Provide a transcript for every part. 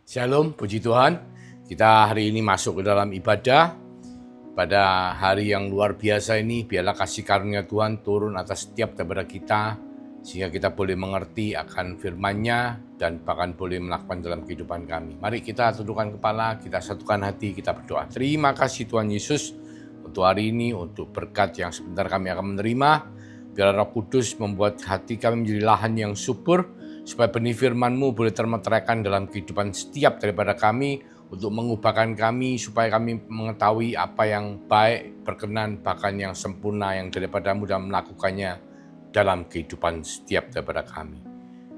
Shalom, puji Tuhan. Kita hari ini masuk ke dalam ibadah. Pada hari yang luar biasa ini, biarlah kasih karunia Tuhan turun atas setiap daripada kita, sehingga kita boleh mengerti akan firman-Nya dan bahkan boleh melakukan dalam kehidupan kami. Mari kita tundukkan kepala, kita satukan hati, kita berdoa. Terima kasih Tuhan Yesus untuk hari ini, untuk berkat yang sebentar kami akan menerima. Biarlah Roh Kudus membuat hati kami menjadi lahan yang subur, supaya benih firman-Mu boleh termeteraikan dalam kehidupan setiap daripada kami, untuk mengubahkan kami, supaya kami mengetahui apa yang baik, berkenan, bahkan yang sempurna yang daripada-Mu dan melakukannya dalam kehidupan setiap daripada kami.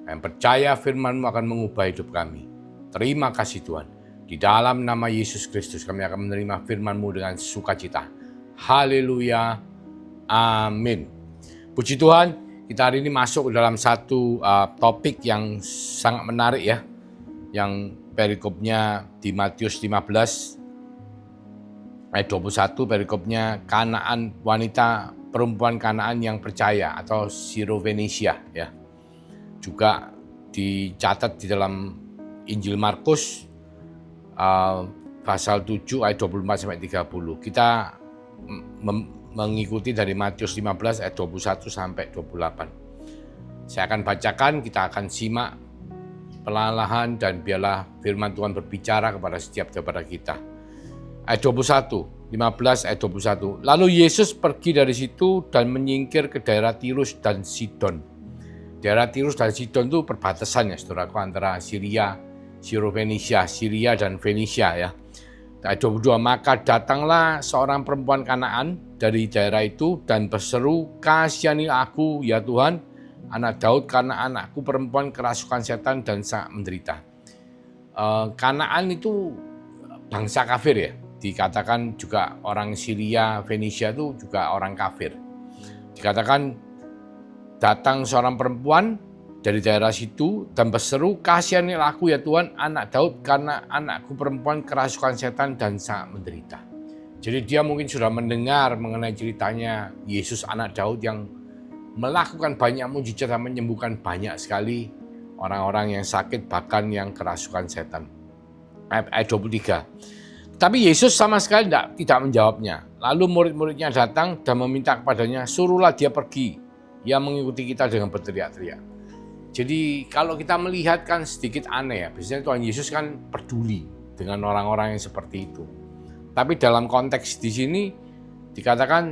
Yang percaya firman-Mu akan mengubah hidup kami. Terima kasih Tuhan. Di dalam nama Yesus Kristus kami akan menerima firman-Mu dengan sukacita. Haleluya. Amin. Puji Tuhan. Kita hari ini masuk ke dalam satu topik yang sangat menarik ya, yang perikopnya di Matius 15 ayat 21, perikopnya Kanaan, wanita perempuan Kanaan yang percaya atau Syro-Fenisia ya. Juga dicatat di dalam Injil Markus pasal 7 ayat 24 sampai 30. Kita mengikuti dari Matius 15 ayat 21 sampai 28. Saya akan bacakan, kita akan simak perlahan-lahan dan biarlah firman Tuhan berbicara kepada setiap daripada kita. Ayat 21, 15 ayat 21. Lalu Yesus pergi dari situ dan menyingkir ke daerah Tirus dan Sidon. Daerah Tirus dan Sidon itu perbatasan ya saudaraku, antara Syria, Syro-Fenisia, Syria dan Fenisia ya. Ayat 22, maka datanglah seorang perempuan Kanaan dari daerah itu dan berseru, kasihanilah aku ya Tuhan, anak Daud, karena anakku perempuan kerasukan setan dan sangat menderita. Kanaan itu bangsa kafir ya, dikatakan juga orang Syria, Fenisia itu juga orang kafir. Dikatakan datang seorang perempuan dari daerah situ dan berseru, kasihanilah aku ya Tuhan, anak Daud, karena anakku perempuan kerasukan setan dan sangat menderita. Jadi dia mungkin sudah mendengar mengenai ceritanya Yesus anak Daud yang melakukan banyak mujizat dan menyembuhkan banyak sekali orang-orang yang sakit, bahkan yang kerasukan setan. Ayat 23. Tapi Yesus sama sekali tidak menjawabnya. Lalu murid-muridnya datang dan meminta kepadanya, suruhlah dia pergi. Ia mengikuti kita dengan berteriak-teriak. Jadi kalau kita melihat kan sedikit aneh ya, biasanya Tuhan Yesus kan peduli dengan orang-orang yang seperti itu. Tapi dalam konteks di sini dikatakan,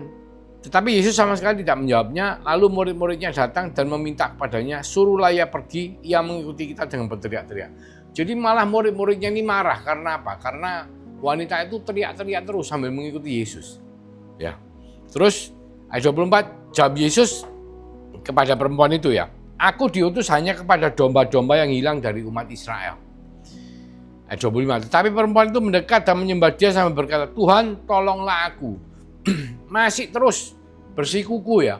tetapi Yesus sama sekali tidak menjawabnya, lalu murid-muridnya datang dan meminta kepadanya, suruhlah ia pergi, ia mengikuti kita dengan berteriak-teriak. Jadi malah murid-muridnya ini marah, karena apa? Karena wanita itu teriak-teriak terus sambil mengikuti Yesus. Ya. Terus ayat 24, jawab Yesus kepada perempuan itu ya, aku diutus hanya kepada domba-domba yang hilang dari umat Israel. Ayat 25. Tetapi perempuan itu mendekat dan menyembah dia sambil berkata, Tuhan tolonglah aku. Masih terus bersikuku ya.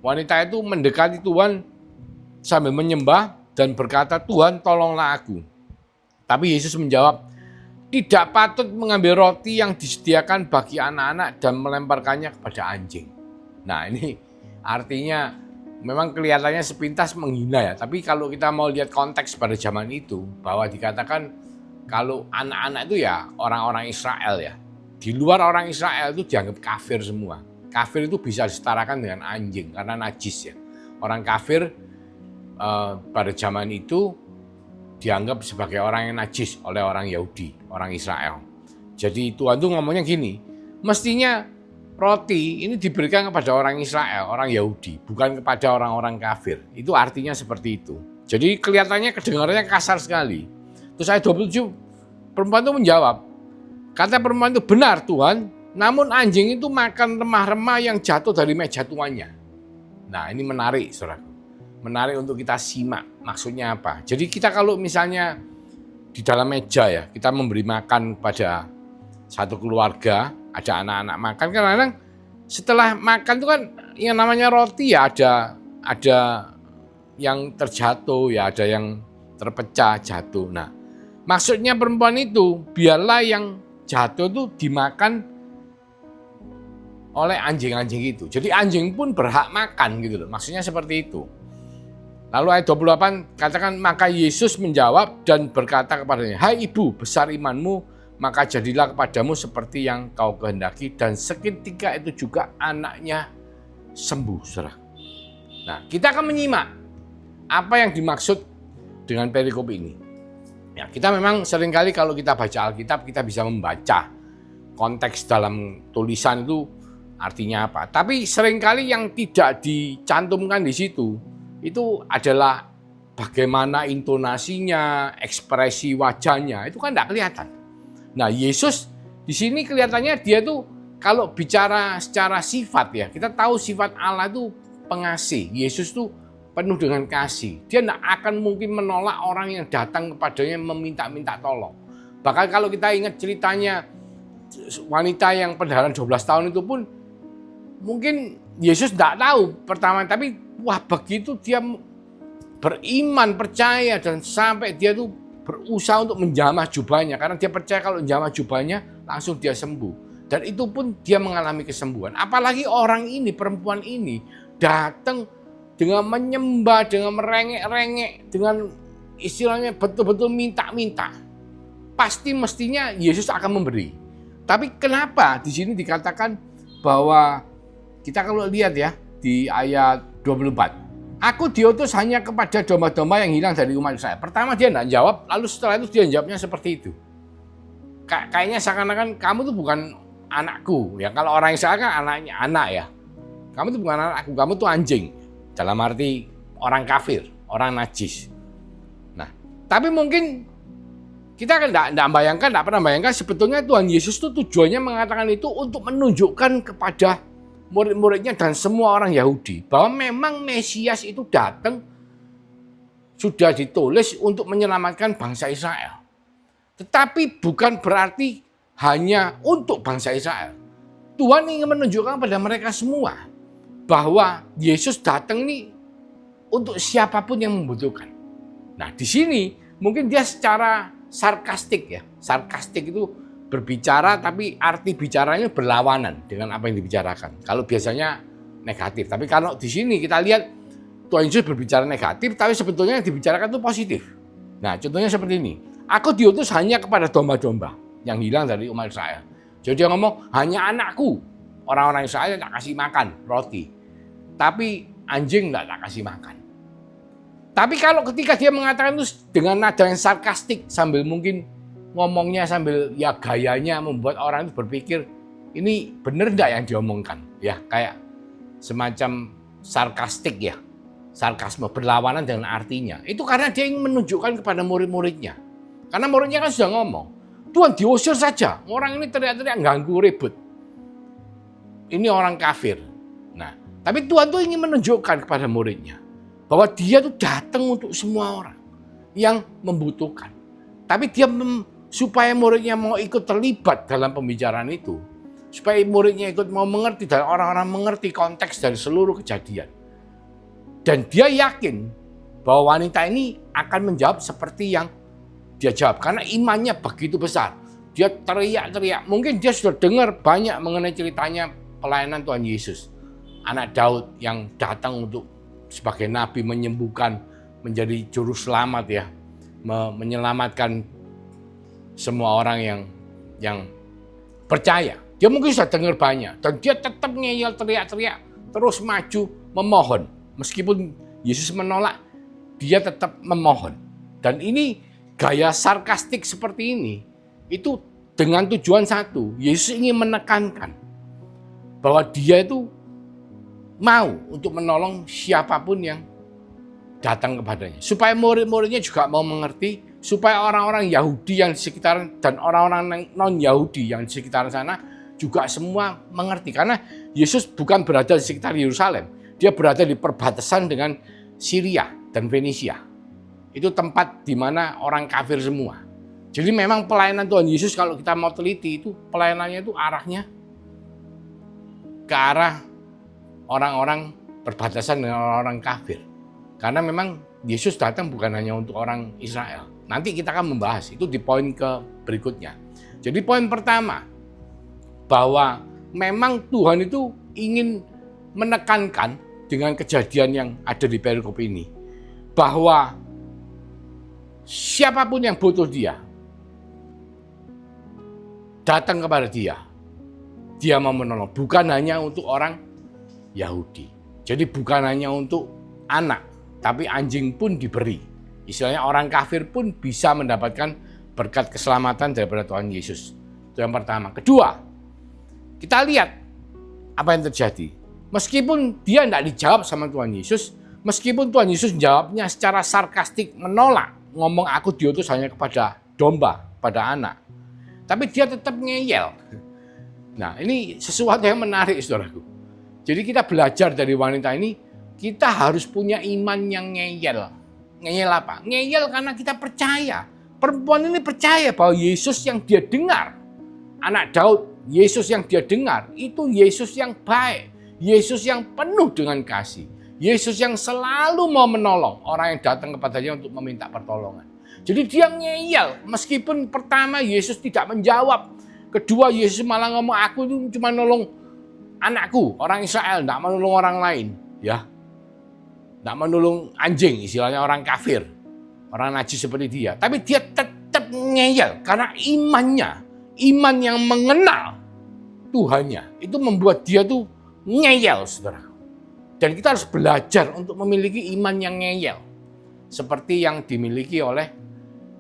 Wanita itu mendekati Tuhan sambil menyembah dan berkata, Tuhan tolonglah aku. Tapi Yesus menjawab, tidak patut mengambil roti yang disediakan bagi anak-anak dan melemparkannya kepada anjing. Nah ini artinya memang kelihatannya sepintas menghina ya, tapi kalau kita mau lihat konteks pada zaman itu, bahwa dikatakan kalau anak-anak itu ya orang-orang Israel ya, di luar orang Israel itu dianggap kafir semua. Kafir itu bisa disetarakan dengan anjing karena najis ya. Orang kafir pada zaman itu dianggap sebagai orang yang najis oleh orang Yahudi, orang Israel. Jadi Tuhan tuh ngomongnya gini, mestinya roti ini diberikan kepada orang Israel, orang Yahudi, bukan kepada orang-orang kafir. Itu artinya seperti itu. Jadi kelihatannya kedengarannya kasar sekali. Terus ayat 27, perempuan itu menjawab, kata perempuan itu, benar Tuhan, namun anjing itu makan remah-remah yang jatuh dari meja tuannya. Nah ini menarik saudaraku. Menarik untuk kita simak maksudnya apa. Jadi kita kalau misalnya di dalam meja ya, kita memberi makan pada satu keluarga, ada anak-anak makan, kadang-kadang setelah makan itu kan yang namanya roti ya ada yang terjatuh ya, ada yang terpecah jatuh. Nah maksudnya perempuan itu biarlah yang jatuh itu dimakan oleh anjing-anjing itu. Jadi anjing pun berhak makan gitu loh. Maksudnya seperti itu. Lalu ayat 28 katakan, maka Yesus menjawab dan berkata kepadanya, hai ibu, besar imanmu, maka jadilah kepadamu seperti yang kau kehendaki. Dan seketika itu juga anaknya sembuh, saudara. Nah, kita akan menyimak apa yang dimaksud dengan perikop ini. Ya, kita memang seringkali kalau kita baca Alkitab, kita bisa membaca konteks dalam tulisan itu artinya apa. Tapi seringkali yang tidak dicantumkan di situ, itu adalah bagaimana intonasinya, ekspresi wajahnya, itu kan tidak kelihatan. Nah, Yesus di sini kelihatannya dia tuh kalau bicara secara sifat ya, kita tahu sifat Allah itu pengasih. Yesus tuh penuh dengan kasih. Dia tidak akan mungkin menolak orang yang datang kepadanya meminta-minta tolong. Bahkan kalau kita ingat ceritanya wanita yang pendarahan 12 tahun itu pun, mungkin Yesus tidak tahu pertama, tapi wah begitu dia beriman, percaya, dan sampai dia tuh berusaha untuk menjamah jubahnya. Karena dia percaya kalau menjamah jubahnya langsung dia sembuh. Dan itu pun dia mengalami kesembuhan. Apalagi orang ini, perempuan ini datang dengan menyembah, dengan merengek-rengek, dengan istilahnya betul-betul minta-minta. Pasti mestinya Yesus akan memberi. Tapi kenapa di sini dikatakan bahwa kita kalau lihat ya di ayat 24, aku diutus hanya kepada domba-domba yang hilang dari umat Israel. Pertama dia tidak jawab, lalu setelah itu dia jawabnya seperti itu. Kayaknya seakan-akan kamu tuh bukan anakku. Ya kalau orang Israel kan anaknya anak ya. Kamu tuh bukan anakku, kamu tuh anjing. Dalam arti orang kafir, orang najis. Nah, tapi mungkin kita kan tidak pernah bayangkan sebetulnya Tuhan Yesus itu tujuannya mengatakan itu untuk menunjukkan kepada murid-muridnya dan semua orang Yahudi bahwa memang Mesias itu datang sudah ditulis untuk menyelamatkan bangsa Israel. Tetapi bukan berarti hanya untuk bangsa Israel. Tuhan ingin menunjukkan pada mereka semua bahwa Yesus datang ini untuk siapapun yang membutuhkan. Nah, di sini mungkin dia secara sarkastik ya. Sarkastik itu berbicara tapi arti bicaranya berlawanan dengan apa yang dibicarakan. Kalau biasanya negatif, tapi kalau di sini kita lihat Tuhan Yesus berbicara negatif tapi sebetulnya yang dibicarakan itu positif. Nah, contohnya seperti ini. Aku diutus hanya kepada domba-domba yang hilang dari umat Israel. Jadi dia ngomong, hanya anakku, orang-orang Israel tak kasih makan roti. Tapi anjing tak kasih makan. Tapi kalau ketika dia mengatakan itu dengan nada yang sarkastik, sambil mungkin ngomongnya sambil ya gayanya membuat orang itu berpikir, ini benar enggak yang diomongkan? Ya kayak semacam sarkastik ya. Sarkasme berlawanan dengan artinya. Itu karena dia ingin menunjukkan kepada murid-muridnya. Karena muridnya kan sudah ngomong, Tuhan diusir saja, orang ini teriak-teriak ganggu ribut. Ini orang kafir. Nah, tapi Tuhan tuh ingin menunjukkan kepada muridnya bahwa dia tuh datang untuk semua orang yang membutuhkan. Tapi dia supaya muridnya mau ikut terlibat dalam pembicaraan itu, supaya muridnya ikut mau mengerti dan orang-orang mengerti konteks dari seluruh kejadian. Dan dia yakin bahwa wanita ini akan menjawab seperti yang dia jawab karena imannya begitu besar. Dia teriak-teriak. Mungkin dia sudah dengar banyak mengenai ceritanya pelayanan Tuhan Yesus, anak Daud yang datang untuk sebagai nabi menyembuhkan, menjadi juru selamat ya, menyelamatkan semua orang yang percaya. Dia mungkin sudah dengar banyak dan dia tetap ngeyel, teriak-teriak, terus maju memohon. Meskipun Yesus menolak, dia tetap memohon. Dan ini gaya sarkastik seperti ini, itu dengan tujuan satu, Yesus ingin menekankan bahwa dia itu mau untuk menolong siapapun yang datang kepadanya. Supaya murid-muridnya juga mau mengerti, supaya orang-orang Yahudi yang di sekitar dan orang-orang non-Yahudi yang di sekitar sana juga semua mengerti. Karena Yesus bukan berada di sekitar Yerusalem, dia berada di perbatasan dengan Syria dan Fenisia. Itu tempat di mana orang kafir semua. Jadi memang pelayanan Tuhan Yesus kalau kita mau teliti itu pelayanannya itu arahnya ke arah orang-orang perbatasan dengan orang-orang kafir. Karena memang Yesus datang bukan hanya untuk orang Israel. Nanti kita akan membahas itu di poin berikutnya. Jadi poin pertama, bahwa memang Tuhan itu ingin menekankan dengan kejadian yang ada di perikop ini, bahwa siapapun yang butuh dia, datang kepada dia. Dia mau menolong, bukan hanya untuk orang Yahudi. Jadi bukan hanya untuk anak, tapi anjing pun diberi. Istilahnya orang kafir pun bisa mendapatkan berkat keselamatan daripada Tuhan Yesus. Itu yang pertama. Kedua, kita lihat apa yang terjadi. Meskipun dia tidak dijawab sama Tuhan Yesus, meskipun Tuhan Yesus jawabnya secara sarkastik, menolak, ngomong aku diutus hanya kepada domba, pada anak. Tapi dia tetap ngeyel. Nah, ini sesuatu yang menarik, saudaraku. Jadi kita belajar dari wanita ini, kita harus punya iman yang ngeyel. Ngeyel apa? Ngeyel karena kita percaya. Perempuan ini percaya bahwa Yesus yang dia dengar, anak Daud, Yesus yang dia dengar, itu Yesus yang baik. Yesus yang penuh dengan kasih. Yesus yang selalu mau menolong orang yang datang kepadanya untuk meminta pertolongan. Jadi dia ngeyel, meskipun pertama Yesus tidak menjawab. Kedua, Yesus malah ngomong, aku itu cuma nolong anakku, orang Israel, tidak menolong orang lain. Ya, tidak menolong anjing, istilahnya orang kafir, orang najis seperti dia. Tapi dia tetap ngeyel, karena imannya, iman yang mengenal Tuhannya, itu membuat dia tuh ngeyel, saudara. Dan kita harus belajar untuk memiliki iman yang ngeyel. Seperti yang dimiliki oleh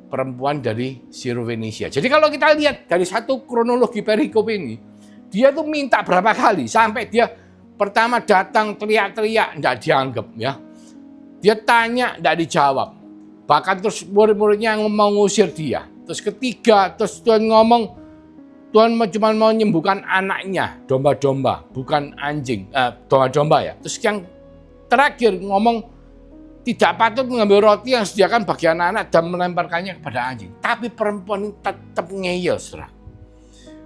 perempuan dari Sirofenisia. Jadi kalau kita lihat dari satu kronologi perikop ini, dia tuh minta berapa kali sampai dia pertama datang teriak-teriak, tidak dianggap ya. Dia tanya, tidak dijawab. Bahkan terus murid-muridnya mau ngusir dia. Terus ketiga, terus Tuhan ngomong, Tuhan cuma mau menyembuhkan anaknya, domba-domba, bukan anjing, domba-domba ya. Terus yang terakhir ngomong, tidak patut mengambil roti yang disediakan bagi anak-anak dan melemparkannya kepada anjing. Tapi perempuan ini tetap ngeyel, saudara.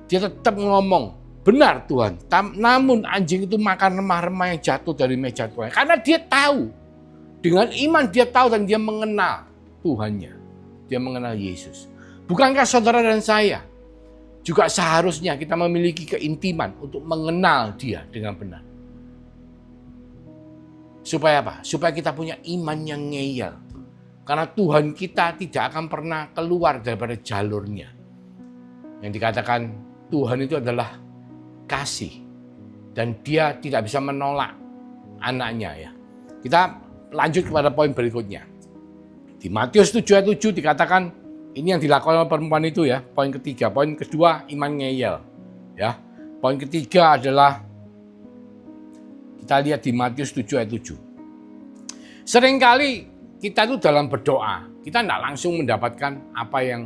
Dia tetap ngomong, benar Tuhan, namun anjing itu makan remah-remah yang jatuh dari meja Tuhan. Karena dia tahu, dengan iman dia tahu dan dia mengenal Tuhannya. Dia mengenal Yesus. Bukankah saudara dan saya juga seharusnya kita memiliki keintiman untuk mengenal dia dengan benar? Supaya apa? Supaya kita punya iman yang ngeyel. Karena Tuhan kita tidak akan pernah keluar daripada jalurnya. Yang dikatakan Tuhan itu adalah kasih. Dan dia tidak bisa menolak anaknya ya. Kita lanjut kepada poin berikutnya. Di Matius 7 ayat 7 dikatakan, ini yang dilakukan oleh perempuan itu ya, poin ketiga. Poin kedua, iman ngeyel. Ya. Poin ketiga adalah, kita lihat di Matius 7 ayat 7. Seringkali kita itu dalam berdoa, kita tidak langsung mendapatkan apa yang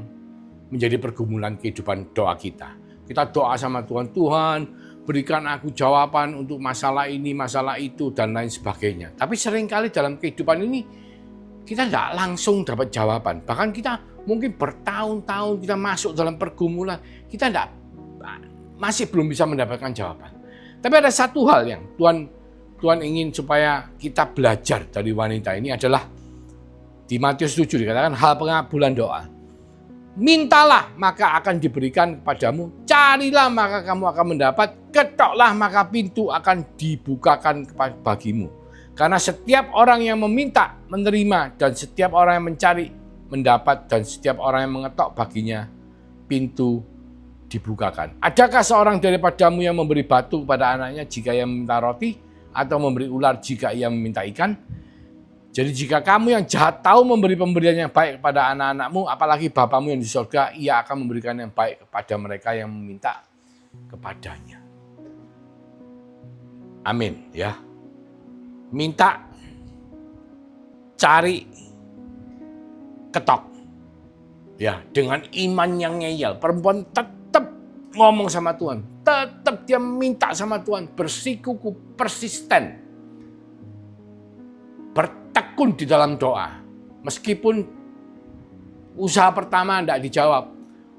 menjadi pergumulan kehidupan doa kita. Kita doa sama Tuhan, Tuhan berikan aku jawaban untuk masalah ini, masalah itu, dan lain sebagainya. Tapi seringkali dalam kehidupan ini, kita tidak langsung dapat jawaban. Bahkan kita mungkin bertahun-tahun kita masuk dalam pergumulan, kita masih belum bisa mendapatkan jawaban. Tapi ada satu hal yang Tuhan ingin supaya kita belajar dari wanita ini adalah di Matius 7 dikatakan hal pengabulan doa. Mintalah maka akan diberikan kepadamu, carilah maka kamu akan mendapat, ketoklah maka pintu akan dibukakan bagimu. Karena setiap orang yang meminta menerima, dan setiap orang yang mencari mendapat, dan setiap orang yang mengetok baginya pintu dibukakan. Adakah seorang daripadamu yang memberi batu kepada anaknya jika ia meminta roti, atau memberi ular jika ia meminta ikan? Jadi jika kamu yang jahat tahu memberi pemberian yang baik kepada anak-anakmu, apalagi Bapamu yang di surga, ia akan memberikan yang baik kepada mereka yang meminta kepadanya. Amin ya. Minta, cari, ketok. Ya, dengan iman yang ngeyel, perempuan tetap ngomong sama Tuhan, tetap dia minta sama Tuhan, bersikukuh, persisten, bertekun di dalam doa. Meskipun usaha pertama tidak dijawab,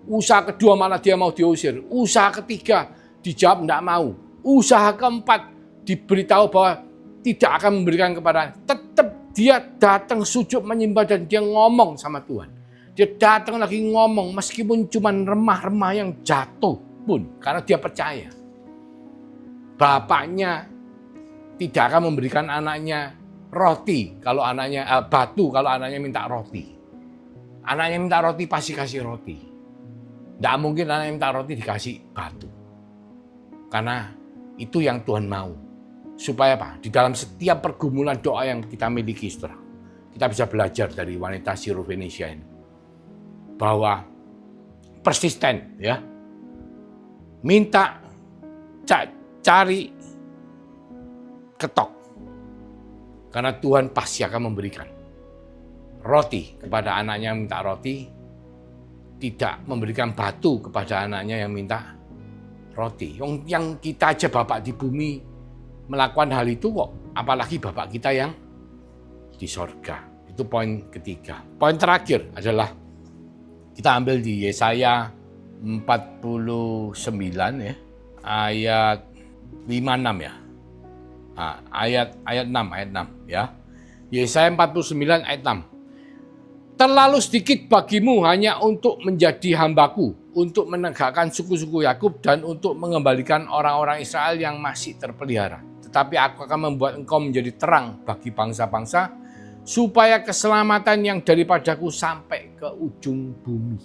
usaha kedua malah dia mau diusir, usaha ketiga dijawab tidak mau, usaha keempat diberitahu bahwa tidak akan memberikan kepada, tetap dia datang sujud menyembah dan dia ngomong sama Tuhan. Dia datang lagi ngomong meskipun cuma remah-remah yang jatuh pun, karena dia percaya bapaknya tidak akan memberikan anaknya roti kalau anaknya batu kalau anaknya minta roti. Anaknya minta roti pasti kasih roti. Tidak mungkin anaknya minta roti dikasih batu. Karena itu yang Tuhan mau. Supaya apa? Di dalam setiap pergumulan doa yang kita miliki, saudara, kita bisa belajar dari wanita Syro-Fenisia ini. Bahwa persisten, ya. Minta, cari, ketok. Karena Tuhan pasti akan memberikan roti kepada anaknya yang minta roti, tidak memberikan batu kepada anaknya yang minta roti. Yang kita aja Bapak di bumi melakukan hal itu kok, apalagi Bapak kita yang di sorga. Itu poin ketiga. Poin terakhir adalah kita ambil di Yesaya 49 ya, ayat 56 ya. Nah, ayat 6 ya. Yesaya 49 ayat 6. Terlalu sedikit bagimu hanya untuk menjadi hambaku, untuk menegakkan suku-suku Yakub dan untuk mengembalikan orang-orang Israel yang masih terpelihara. Tetapi aku akan membuat engkau menjadi terang bagi bangsa-bangsa, supaya keselamatan yang daripadaku sampai ke ujung bumi.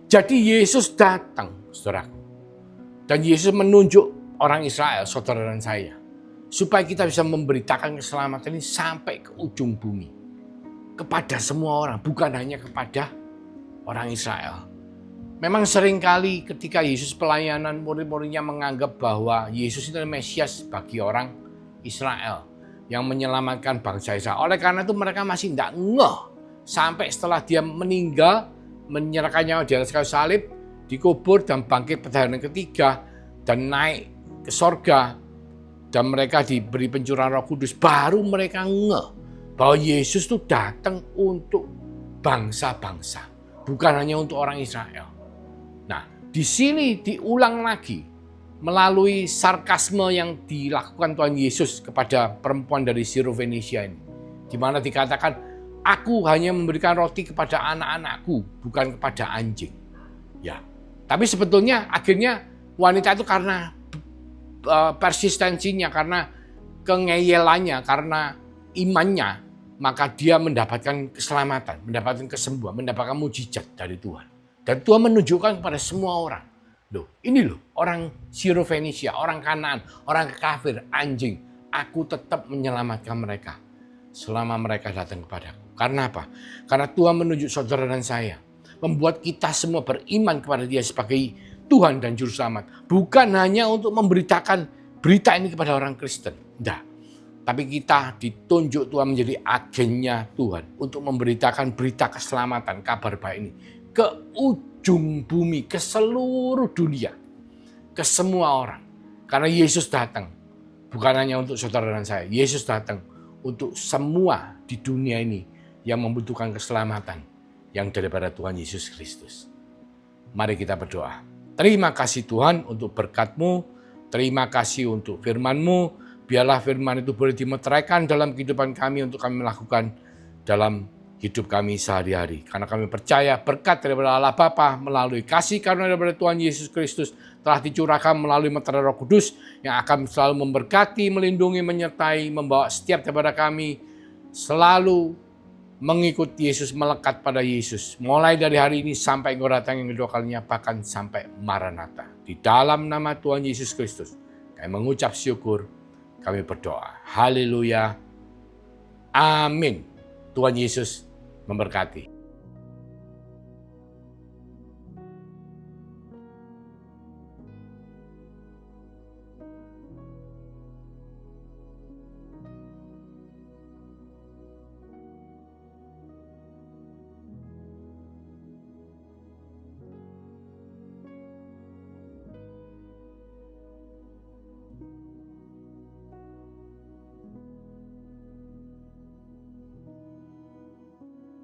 Jadi Yesus datang, saudara. Dan Yesus menunjuk orang Israel, saudara dan saya, supaya kita bisa memberitakan keselamatan ini sampai ke ujung bumi. Kepada semua orang, bukan hanya kepada orang Israel. Memang seringkali ketika Yesus pelayanan, murid-muridnya menganggap bahwa Yesus itu Mesias bagi orang Israel yang menyelamatkan bangsa Israel. Oleh karena itu mereka masih tidak ngeh sampai setelah dia meninggal, menyerahkan nyawa di atas kayu salib, dikubur dan bangkit pada hari ketiga dan naik ke sorga, dan mereka diberi pencurahan Roh Kudus, baru mereka ngeh bahwa Yesus itu datang untuk bangsa-bangsa, bukan hanya untuk orang Israel. Nah, di sini diulang lagi melalui sarkasme yang dilakukan Tuhan Yesus kepada perempuan dari Syro-Fenisia ini, di mana dikatakan, aku hanya memberikan roti kepada anak-anakku, bukan kepada anjing. Ya, tapi sebetulnya akhirnya wanita itu karena persistensinya, karena kengeyelannya, karena imannya, maka dia mendapatkan keselamatan, mendapatkan kesembuhan, mendapatkan mujizat dari Tuhan. Dan Tuhan menunjukkan kepada semua orang, loh, ini loh orang Syro-Fenisia, orang Kanaan, orang kafir, anjing, aku tetap menyelamatkan mereka selama mereka datang kepadaku. Karena apa? Karena Tuhan menunjuk saudara dan saya, membuat kita semua beriman kepada Dia sebagai Tuhan dan Juru Selamat. Bukan hanya untuk memberitakan berita ini kepada orang Kristen. Tidak. Tapi kita ditunjuk Tuhan menjadi agennya Tuhan untuk memberitakan berita keselamatan, kabar baik ini ke ujung bumi, ke seluruh dunia, ke semua orang. Karena Yesus datang bukan hanya untuk saudara dan saya. Yesus datang untuk semua di dunia ini yang membutuhkan keselamatan yang daripada Tuhan Yesus Kristus. Mari kita berdoa. Terima kasih Tuhan untuk berkat-Mu, terima kasih untuk firman-Mu. Biarlah firman itu boleh dimeteraikan dalam kehidupan kami untuk kami melakukan dalam hidup kami sehari-hari. Karena kami percaya berkat daripada Allah Bapa melalui kasih karunia daripada Tuhan Yesus Kristus telah dicurahkan melalui meterai Roh Kudus yang akan selalu memberkati, melindungi, menyertai, membawa setiap daripada kami selalu mengikuti Yesus, melekat pada Yesus. Mulai dari hari ini sampai Engkau datang yang kedua kalinya, bahkan sampai Maranatha. Di dalam nama Tuhan Yesus Kristus, kami mengucap syukur, kami berdoa. Haleluya. Amin. Tuhan Yesus memberkati.